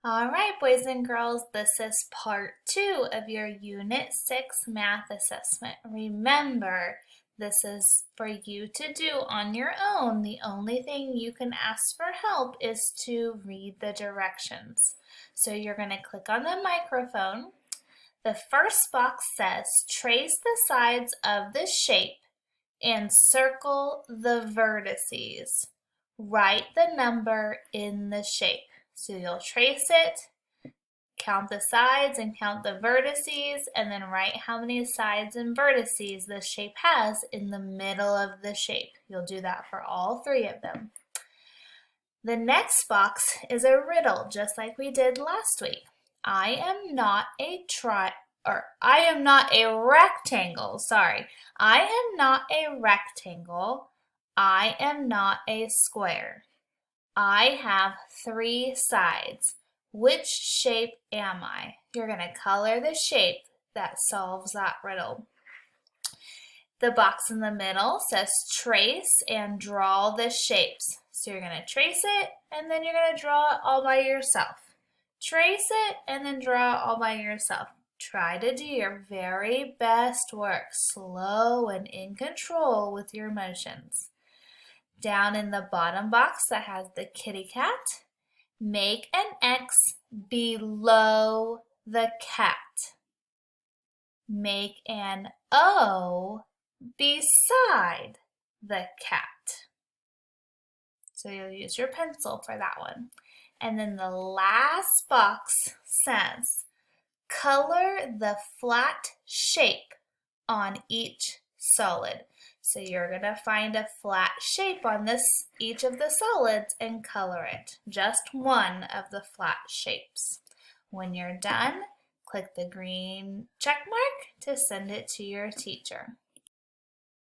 All right, boys and girls, this is part 2 of your Unit 6 math assessment. Remember, this is for you to do on your own. The only thing you can ask for help is to read the directions. So you're going to click on the microphone. The first box says, trace the sides of the shape and circle the vertices. Write the number in the shape. So you'll trace it, count the sides and count the vertices, and then write how many sides and vertices the shape has in the middle of the shape. You'll do that for all 3 of them. The next box is a riddle, just like we did last week. I am not a rectangle. Sorry. I am not a rectangle. I am not a square. I have 3 sides. Which shape am I? You're going to color the shape that solves that riddle. The box in the middle says trace and draw the shapes. So you're going to trace it and then you're going to draw it all by yourself. Trace it and then draw it all by yourself. Try to do your very best work, slow and in control with your motions. Down in the bottom box that has the kitty cat, make an X below the cat. Make an O beside the cat. So you'll use your pencil for that one. And then the last box says, color the flat shape on each solid. So you're going to find a flat shape on each of the solids and color it. Just one of the flat shapes. When you're done, click the green check mark to send it to your teacher.